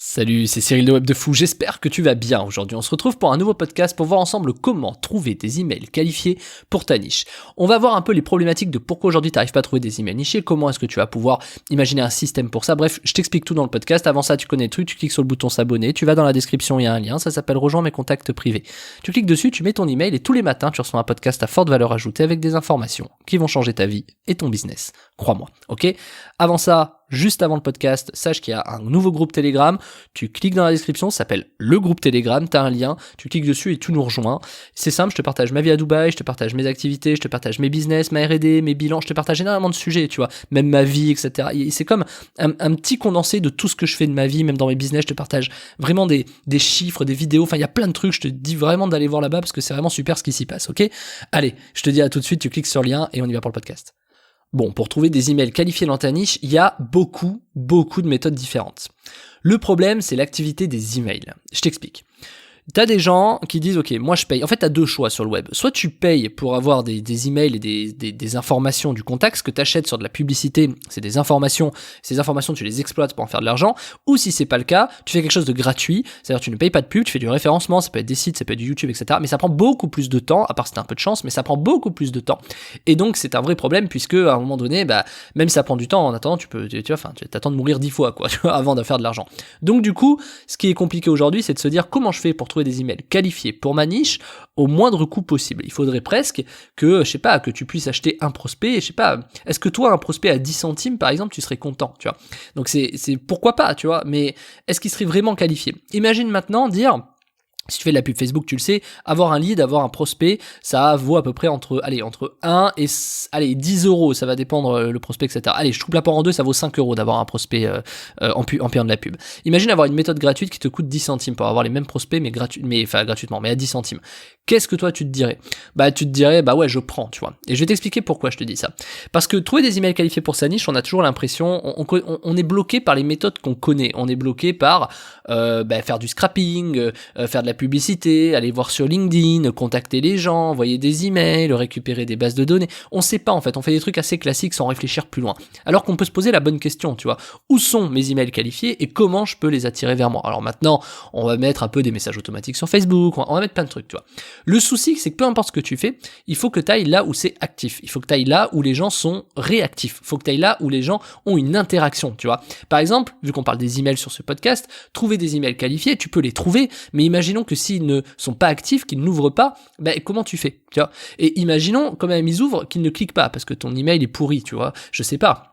Salut, c'est Cyril de Web de Fou, j'espère que tu vas bien. Aujourd'hui, on se retrouve pour un nouveau podcast pour voir ensemble comment trouver des emails qualifiés pour ta niche. On va voir un peu les problématiques de pourquoi aujourd'hui tu n'arrives pas à trouver des emails nichés, comment est-ce que tu vas pouvoir imaginer un système pour ça. Bref, je t'explique tout dans le podcast. Avant ça, tu connais le truc, tu cliques sur le bouton s'abonner, tu vas dans la description, il y a un lien, ça s'appelle Rejoins mes contacts privés. Tu cliques dessus, tu mets ton email et tous les matins, tu reçois un podcast à forte valeur ajoutée avec des informations qui vont changer ta vie et ton business. Crois-moi, ok ? Avant ça, juste avant le podcast, sache qu'il y a un nouveau groupe Telegram. Tu cliques dans la description, ça s'appelle le groupe Telegram, tu as un lien, tu cliques dessus et tu nous rejoins. C'est simple, je te partage ma vie à Dubaï, je te partage mes activités, je te partage mes business, ma R&D, mes bilans, je te partage énormément de sujets, tu vois, même ma vie, etc. Et c'est comme un petit condensé de tout ce que je fais de ma vie, même dans mes business, je te partage vraiment des chiffres, des vidéos, enfin il y a plein de trucs, je te dis vraiment d'aller voir là-bas parce que c'est vraiment super ce qui s'y passe, ok ? Allez, je te dis à tout de suite, tu cliques sur le lien et on y va pour le podcast. Bon, pour trouver des emails qualifiés dans ta niche, il y a beaucoup de méthodes différentes. Le problème, c'est l'activité des emails. Je t'explique. T'as des gens qui disent, ok, moi je paye. En fait, t'as deux choix sur le web. Soit tu payes pour avoir des emails et des informations du contact. Ce que t'achètes sur de la publicité, c'est des informations. Ces informations, tu les exploites pour en faire de l'argent. Ou si c'est pas le cas, tu fais quelque chose de gratuit. C'est-à-dire, tu ne payes pas de pub, tu fais du référencement. Ça peut être des sites, ça peut être du YouTube, etc. Mais ça prend beaucoup plus de temps, à part si t'as un peu de chance, mais ça prend beaucoup plus de temps. Et donc, c'est un vrai problème puisque, à un moment donné, même si ça prend du temps, en attendant, tu t'attends de mourir 10 fois, quoi, tu vois, avant de faire de l'argent. Donc, du coup, ce qui est compliqué aujourd'hui, c'est de se dire comment je fais pour trouver des emails qualifiés pour ma niche au moindre coût possible. Il faudrait presque que, je sais pas, que tu puisses acheter un prospect, je sais pas, est-ce que toi, un prospect à 10 centimes, par exemple, tu serais content, tu vois? Donc c'est pourquoi pas, tu vois, mais est-ce qu'il serait vraiment qualifié? Imagine maintenant dire, si tu fais de la pub Facebook, tu le sais, avoir un lead, avoir un prospect, ça vaut à peu près entre 1 et 10 euros, ça va dépendre le prospect, etc. Allez, je coupe la part en deux, ça vaut 5 euros d'avoir un prospect en payant de la pub. Imagine avoir une méthode gratuite qui te coûte 10 centimes pour avoir les mêmes prospects, mais gratuitement, mais à 10 centimes. Qu'est-ce que toi tu te dirais ? Tu te dirais, ouais, je prends, tu vois. Et je vais t'expliquer pourquoi je te dis ça. Parce que trouver des emails qualifiés pour sa niche, on a toujours l'impression, on est bloqué par les méthodes qu'on connaît. On est bloqué par faire du scrapping, faire de la publicité, aller voir sur LinkedIn, contacter les gens, envoyer des emails, récupérer des bases de données. On sait pas en fait, on fait des trucs assez classiques sans réfléchir plus loin. Alors qu'on peut se poser la bonne question, tu vois. Où sont mes emails qualifiés et comment je peux les attirer vers moi ? Alors maintenant, on va mettre un peu des messages automatiques sur Facebook, on va mettre plein de trucs, tu vois. Le souci, c'est que peu importe ce que tu fais, il faut que tu ailles là où c'est actif. Il faut que tu ailles là où les gens sont réactifs. Il faut que tu ailles là où les gens ont une interaction, tu vois. Par exemple, vu qu'on parle des emails sur ce podcast, trouver des emails qualifiés, tu peux les trouver, mais imaginons que s'ils ne sont pas actifs, qu'ils n'ouvrent pas, comment tu fais, tu vois ? Et imaginons, quand même, ils ouvrent, qu'ils ne cliquent pas, parce que ton email est pourri, tu vois, je sais pas.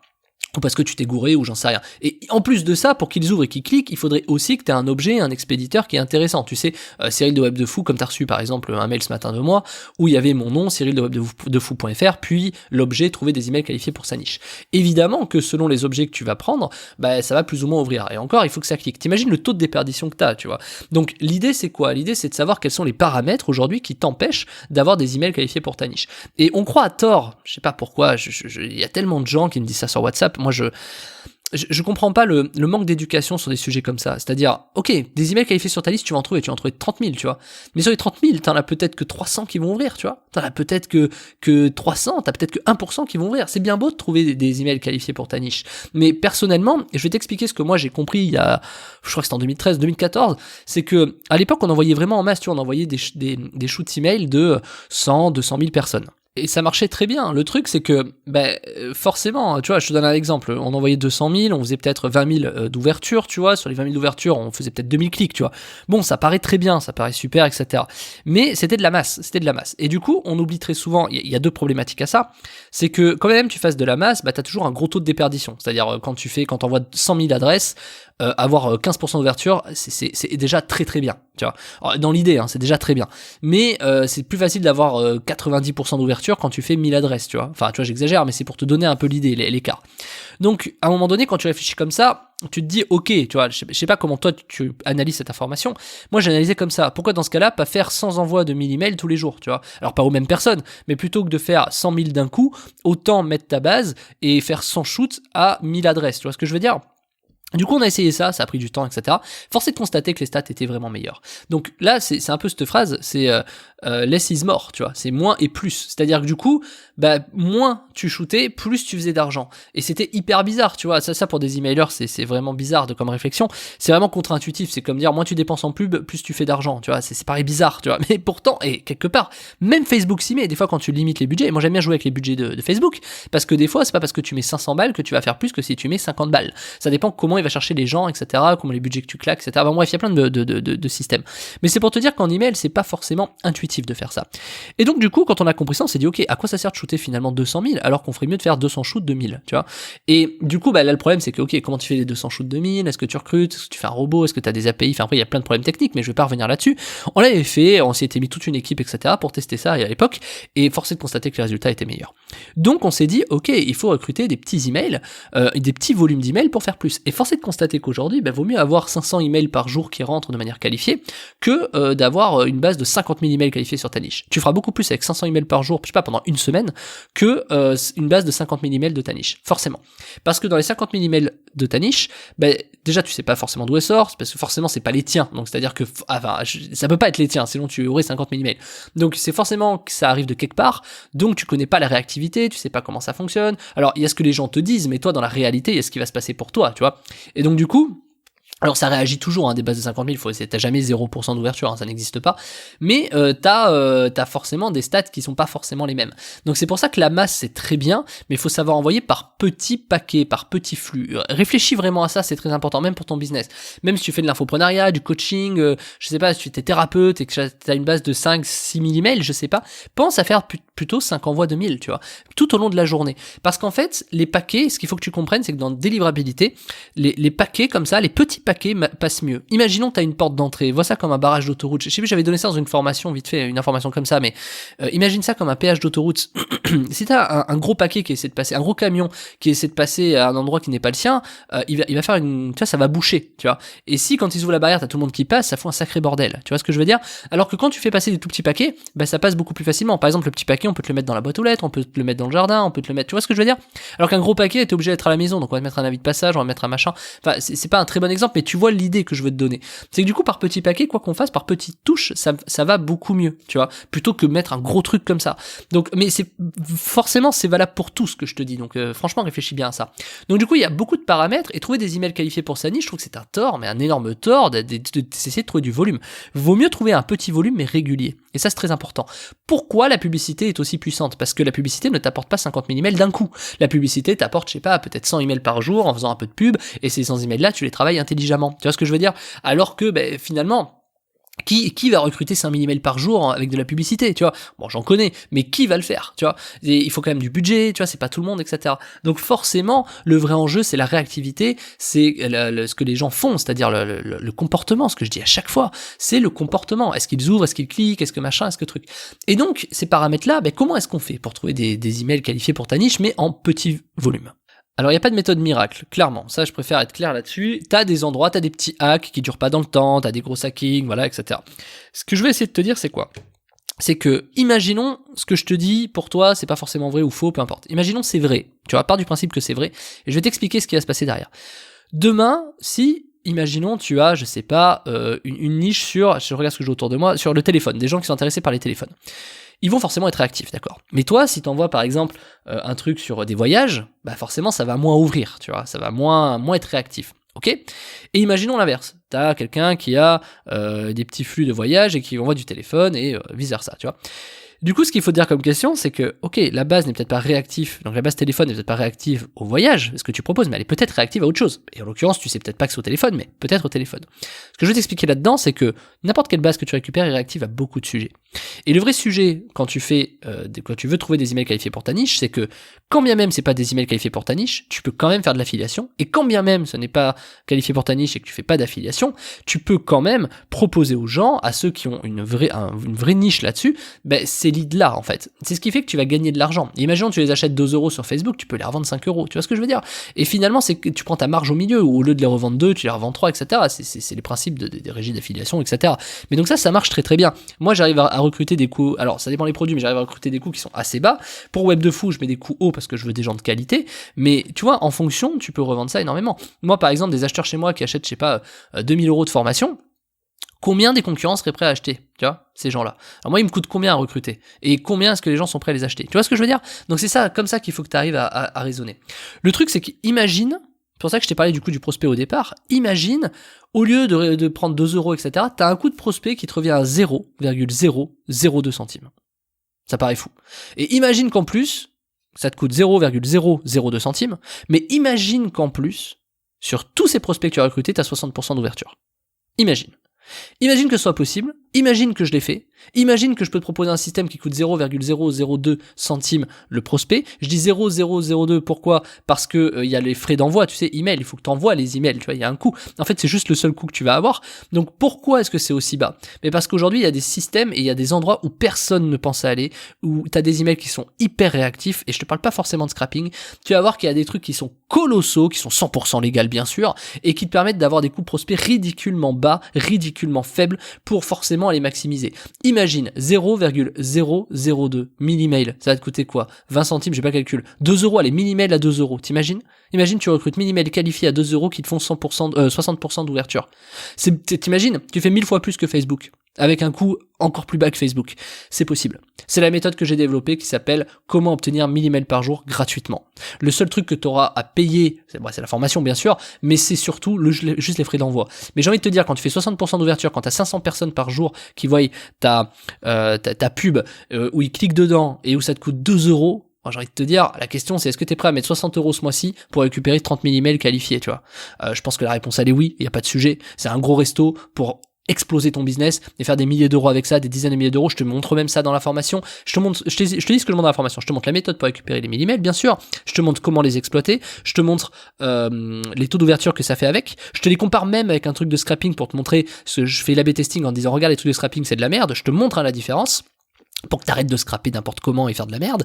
Ou parce que tu t'es gouré ou j'en sais rien. Et en plus de ça, pour qu'ils ouvrent et qu'ils cliquent, il faudrait aussi que tu aies un objet, un expéditeur qui est intéressant. Tu sais, Cyril de Web de Fou, comme tu as reçu par exemple un mail ce matin de moi, où il y avait mon nom, cyrildewebdefou.fr, puis l'objet trouver des emails qualifiés pour sa niche. Évidemment que selon les objets que tu vas prendre, ça va plus ou moins ouvrir. Et encore, il faut que ça clique. T'imagines le taux de déperdition que tu as, tu vois. Donc l'idée c'est quoi ? L'idée c'est de savoir quels sont les paramètres aujourd'hui qui t'empêchent d'avoir des emails qualifiés pour ta niche. Et on croit à tort, je sais pas pourquoi, il y a tellement de gens qui me disent ça sur WhatsApp. Moi, je comprends pas le manque d'éducation sur des sujets comme ça. C'est-à-dire, ok, des emails qualifiés sur ta liste, tu vas en trouver 30 000, tu vois. Mais sur les 30 000, t'en as peut-être que 300 qui vont ouvrir, tu vois. T'en as peut-être que 300, t'as peut-être que 1% qui vont ouvrir. C'est bien beau de trouver des emails qualifiés pour ta niche. Mais personnellement, je vais t'expliquer ce que moi j'ai compris il y a, je crois que c'était en 2013, 2014, c'est que à l'époque, on envoyait vraiment en masse, tu vois, on envoyait des shoots emails de 100, 200 000 personnes. Et ça marchait très bien. Le truc, c'est que, forcément, tu vois, je te donne un exemple. On envoyait 200 000, on faisait peut-être 20 000 d'ouverture, tu vois. Sur les 20 000 d'ouverture, on faisait peut-être 2000 clics, tu vois. Bon, ça paraît très bien, ça paraît super, etc. Mais c'était de la masse, Et du coup, on oublie très souvent, il y a deux problématiques à ça. C'est que, quand même tu fasses de la masse, t'as toujours un gros taux de déperdition. C'est-à-dire, quand t'envoies 100 000 adresses, avoir 15% d'ouverture, c'est déjà très très bien, tu vois. Alors, dans l'idée, c'est déjà très bien. Mais c'est plus facile d'avoir 90% d'ouverture quand tu fais 1000 adresses, tu vois. Enfin, tu vois, j'exagère, mais c'est pour te donner un peu l'idée, l'écart. Donc, à un moment donné, quand tu réfléchis comme ça, tu te dis, ok, tu vois, je sais pas comment toi tu analyses cette information. Moi, j'ai analysé comme ça. Pourquoi dans ce cas-là, pas faire 100 envois de 1000 emails tous les jours, tu vois. Alors, pas aux mêmes personnes, mais plutôt que de faire 100 000 d'un coup, autant mettre ta base et faire 100 shoots à 1000 adresses, tu vois ce que je veux dire ? Du coup, on a essayé ça a pris du temps, etc. Force est de constater que les stats étaient vraiment meilleures. Donc là, c'est un peu cette phrase, c'est less is more, tu vois, c'est moins et plus. C'est-à-dire que du coup, bah moins tu shootais, plus tu faisais d'argent. Et c'était hyper bizarre, tu vois. Ça pour des emailers, c'est vraiment bizarre comme réflexion. C'est vraiment contre-intuitif. C'est comme dire moins tu dépenses en pub, plus tu fais d'argent, tu vois. C'est pareil bizarre, tu vois. Mais pourtant, et quelque part, même Facebook s'y met. Des fois, quand tu limites les budgets, et moi j'aime bien jouer avec les budgets de Facebook, parce que des fois, c'est pas parce que tu mets 500 balles que tu vas faire plus que si tu mets 50 balles. Ça dépend comment il va chercher les gens, etc., comment les budgets que tu claques, etc. Bon, bref, il y a plein de systèmes. Mais c'est pour te dire qu'en email, c'est pas forcément intuitif de faire ça. Et donc, du coup, quand on a compris ça, on s'est dit, ok, à quoi ça sert de shooter finalement 200 000 alors qu'on ferait mieux de faire 200 shoots de 1000, tu vois. Et du coup, bah là, le problème, c'est que, ok, comment tu fais les 200 shoots de 1000? Est-ce que tu recrutes? Est-ce que tu fais un robot? Est-ce que tu as des API? Enfin, après, il y a plein de problèmes techniques, mais je vais pas revenir là-dessus. On l'avait fait, on s'y était mis toute une équipe, etc., pour tester ça à l'époque, et force est de constater que les résultats étaient meilleurs. Donc, on s'est dit, ok, il faut recruter des petits emails, des petits volumes d'emails pour faire plus. Et force est de constater qu'aujourd'hui, vaut mieux avoir 500 emails par jour qui rentrent de manière qualifiée que d'avoir une base de 50 000 emails qualifiés sur ta niche. Tu feras beaucoup plus avec 500 emails par jour, je sais pas, pendant une semaine, que une base de 50 000 emails de ta niche. Forcément. Parce que dans les 50 000 emails de ta niche, déjà tu sais pas forcément d'où elles sortent, parce que forcément c'est pas les tiens. Donc c'est-à-dire que, ça peut pas être les tiens, sinon tu aurais 50 000 emails. Donc c'est forcément que ça arrive de quelque part, donc tu connais pas la réactivité, tu sais pas comment ça fonctionne. Alors il y a ce que les gens te disent, mais toi dans la réalité, il y a ce qui va se passer pour toi, tu vois. Et donc du coup, alors ça réagit toujours, des bases de 50 000, t'as jamais 0% d'ouverture, ça n'existe pas, mais t'as forcément des stats qui sont pas forcément les mêmes. Donc c'est pour ça que la masse c'est très bien, mais il faut savoir envoyer par petits paquets, par petits flux. Réfléchis vraiment à ça, c'est très important, même pour ton business. Même si tu fais de l'infoprenariat, du coaching, je sais pas, si tu es thérapeute et que t'as une base de 5-6 000 emails, je sais pas, pense à faire plutôt 5 envois de 1000, tu vois, tout au long de la journée. Parce qu'en fait, les paquets, ce qu'il faut que tu comprennes, c'est que dans délivrabilité, les paquets comme ça, les petits paquets passent mieux. Imaginons que tu as une porte d'entrée, vois ça comme un barrage d'autoroute. Je sais plus, j'avais donné ça dans une formation, vite fait, une information comme ça, mais imagine ça comme un péage d'autoroute. Si tu as un gros paquet qui essaie de passer, un gros camion qui essaie de passer à un endroit qui n'est pas le sien, il va faire tu vois, ça va boucher, tu vois. Et si quand ils ouvrent la barrière, t'as tout le monde qui passe, ça fout un sacré bordel. Tu vois ce que je veux dire? Alors que quand tu fais passer des tout petits paquets, ça passe beaucoup plus facilement. Par exemple, le petit paquet, on peut te le mettre dans la boîte aux lettres, on peut te le mettre dans le jardin, on peut te le mettre, tu vois ce que je veux dire? Alors qu'un gros paquet, t'es obligé d'être à la maison, donc on va te mettre un avis de passage, on va mettre un machin. Enfin, c'est pas un très bon exemple, mais tu vois l'idée que je veux te donner. C'est que du coup, par petits paquets, quoi qu'on fasse, par petites touches, ça va beaucoup mieux, tu vois, plutôt que mettre un gros truc comme ça. Donc, mais forcément, c'est valable pour tout ce que je te dis. Donc, franchement, réfléchis bien à ça. Donc, du coup, il y a beaucoup de paramètres et trouver des emails qualifiés pour sa niche, je trouve que c'est un tort, mais un énorme tort d'essayer de trouver du volume. Vaut mieux trouver un petit volume, mais régulier. Et ça, c'est très important. Pourquoi la publicité est aussi puissante? Parce que la publicité ne t'apporte pas 50 000 emails d'un coup. La publicité t'apporte, je sais pas, peut-être 100 emails par jour en faisant un peu de pub, et ces 100 emails-là, tu les travailles intelligemment. Tu vois ce que je veux dire? Alors que, finalement, qui va recruter 5000 emails par jour avec de la publicité, tu vois? Bon, j'en connais, mais qui va le faire, tu vois? Et il faut quand même du budget, tu vois, c'est pas tout le monde, etc. Donc forcément, le vrai enjeu, c'est la réactivité, c'est ce que les gens font, c'est-à-dire le comportement, ce que je dis à chaque fois, c'est le comportement. Est-ce qu'ils ouvrent, est-ce qu'ils cliquent, est-ce que machin, est-ce que truc. Et donc, ces paramètres-là, comment est-ce qu'on fait pour trouver des emails qualifiés pour ta niche, mais en petit volume? Alors, il n'y a pas de méthode miracle, clairement. Ça, je préfère être clair là-dessus. T'as des endroits, t'as des petits hacks qui durent pas dans le temps, t'as des gros hackings, voilà, etc. Ce que je vais essayer de te dire, c'est quoi? C'est que, imaginons, ce que je te dis, pour toi, c'est pas forcément vrai ou faux, peu importe. Imaginons c'est vrai. Tu vois, part du principe que c'est vrai, et je vais t'expliquer ce qui va se passer derrière. Demain, imaginons, tu as, je sais pas, une niche sur, je regarde ce que j'ai autour de moi, sur le téléphone, des gens qui sont intéressés par les téléphones. Ils vont forcément être réactifs, d'accord. Mais toi, si t'envoies par exemple un truc sur des voyages, forcément ça va moins ouvrir, tu vois, ça va moins être réactif, ok. Et imaginons l'inverse, t'as quelqu'un qui a des petits flux de voyages et qui envoie du téléphone et vice versa, tu vois. Du coup, ce qu'il faut dire comme question, c'est que, ok, la base n'est peut-être pas réactive, donc la base téléphone n'est peut-être pas réactive au voyage, ce que tu proposes, mais elle est peut-être réactive à autre chose. Et en l'occurrence, tu sais peut-être pas que c'est au téléphone, mais peut-être au téléphone. Ce que je veux t'expliquer là-dedans, c'est que n'importe quelle base que tu récupères est réactive à beaucoup de sujets. Et le vrai sujet, quand tu veux trouver des emails qualifiés pour ta niche, c'est que, quand bien même c'est pas des emails qualifiés pour ta niche, tu peux quand même faire de l'affiliation, et quand bien même ce n'est pas qualifié pour ta niche et que tu fais pas d'affiliation, tu peux quand même proposer aux gens, à ceux qui ont une vraie niche là-dessus, ces leads-là, en fait. C'est ce qui fait que tu vas gagner de l'argent. Et imaginons que tu les achètes 2 € sur Facebook, tu peux les revendre 5 €. Tu vois ce que je veux dire? Et finalement, c'est que tu prends ta marge au milieu, ou au lieu de les revendre 2, tu les revends 3, etc. C'est les principes des régies d'affiliation, etc. Mais donc ça marche très très bien. Moi, j'arrive à à recruter des coûts, alors ça dépend des produits, mais j'arrive à recruter des coûts qui sont assez bas. Pour Web de Fou, je mets des coûts hauts parce que je veux des gens de qualité, mais tu vois, en fonction, tu peux revendre ça énormément. Moi, par exemple, des acheteurs chez moi qui achètent, je sais pas, 2000 € de formation, combien des concurrents seraient prêts à acheter, tu vois, ces gens-là? Alors moi, il me coûte combien à recruter? Et combien est-ce que les gens sont prêts à les acheter? Tu vois ce que je veux dire? Donc c'est ça, comme ça qu'il faut que tu arrives à raisonner. Le truc, c'est qu'imagine, c'est pour ça que je t'ai parlé du coût du prospect au départ, imagine, au lieu de prendre 2 €, etc., t'as un coût de prospect qui te revient à 0,002 centimes. Ça paraît fou. Et imagine qu'en plus, ça te coûte 0,002 centimes, mais imagine qu'en plus, sur tous ces prospects que tu as recrutés, t'as 60% d'ouverture. Imagine. Imagine que ce soit possible, imagine que je l'ai fait, imagine que je peux te proposer un système qui coûte 0,002 centimes le prospect. Je dis 0,002, pourquoi? Parce que il y a les frais d'envoi, tu sais, email, il faut que tu envoies les emails, tu vois, il y a un coût. En fait, c'est juste le seul coût que tu vas avoir. Donc pourquoi est-ce que c'est aussi bas? Mais parce qu'aujourd'hui, il y a des systèmes et il y a des endroits où personne ne pense à aller, où tu as des emails qui sont hyper réactifs, et je te parle pas forcément de scrapping. Tu vas voir qu'il y a des trucs qui sont colossaux, qui sont 100% légaux bien sûr, et qui te permettent d'avoir des coûts de prospect ridiculement bas, ridiculement faibles, pour forcément les maximiser. Imagine 0,002 1000 ça va te coûter quoi? 20 centimes, j'ai pas calcul. 2 €, allez, 1000 emails à 2 €, t'imagines? Imagine tu recrutes 1000 emails qualifiés à 2 € qui te font 60% d'ouverture. T'imagines, tu fais 1000 fois plus que Facebook, avec un coût encore plus bas que Facebook. C'est possible. C'est la méthode que j'ai développée qui s'appelle comment obtenir 1000 emails par jour gratuitement. Le seul truc que tu auras à payer, c'est la formation bien sûr, mais c'est surtout juste les frais d'envoi. Mais j'ai envie de te dire, quand tu fais 60% d'ouverture, quand tu as 500 personnes par jour qui voient ta pub, où ils cliquent dedans et où ça te coûte 2 €, j'ai envie de te dire, la question c'est est-ce que tu es prêt à mettre 60 € ce mois-ci pour récupérer 30 000 emails qualifiés, tu vois? Je pense que la réponse elle est oui, il n'y a pas de sujet. C'est un gros resto pour exploser ton business et faire des milliers d'euros avec ça, des dizaines de milliers d'euros. Je te montre même ça dans la formation. Je te dis ce que je montre dans la formation. Je te montre la méthode pour récupérer les 1000 emails, bien sûr. Je te montre comment les exploiter. Je te montre les taux d'ouverture que ça fait avec. Je te les compare même avec un truc de scrapping pour te montrer ce que je fais l'A/B testing en te disant regarde les trucs de scrapping, c'est de la merde. Je te montre la différence pour que tu arrêtes de scraper n'importe comment et faire de la merde.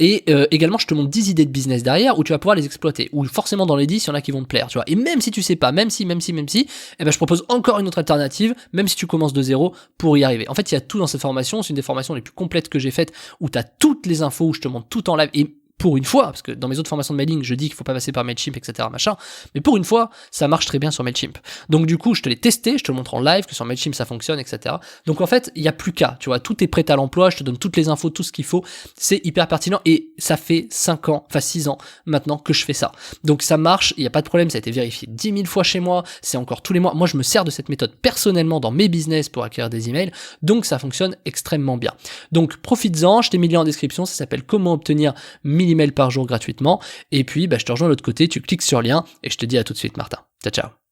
Et également, je te montre 10 idées de business derrière où tu vas pouvoir les exploiter. Ou forcément dans les 10, il y en a qui vont te plaire, tu vois. Et même si tu sais pas, même si, eh ben je propose encore une autre alternative, même si tu commences de zéro, pour y arriver. En fait, il y a tout dans cette formation. C'est une des formations les plus complètes que j'ai faites où tu as toutes les infos, où je te montre tout en live. Et pour une fois, parce que dans mes autres formations de mailing, je dis qu'il faut pas passer par Mailchimp, etc., machin, mais pour une fois, ça marche très bien sur Mailchimp. Donc du coup, je te l'ai testé, je te le montre en live, que sur Mailchimp ça fonctionne, etc. Donc en fait, il y a plus qu'à, tu vois, tout est prêt à l'emploi, je te donne toutes les infos, tout ce qu'il faut, c'est hyper pertinent, et ça fait 6 ans maintenant que je fais ça. Donc ça marche, il n'y a pas de problème, ça a été vérifié 10 000 fois chez moi, c'est encore tous les mois. Moi, je me sers de cette méthode personnellement dans mes business pour acquérir des emails, donc ça fonctionne extrêmement bien. Donc profites-en, je t'ai mis le lien en description, ça s'appelle comment obtenir 1000 emails par jour gratuitement, et puis je te rejoins de l'autre côté, tu cliques sur le lien, et je te dis à tout de suite Martin. Ciao ciao.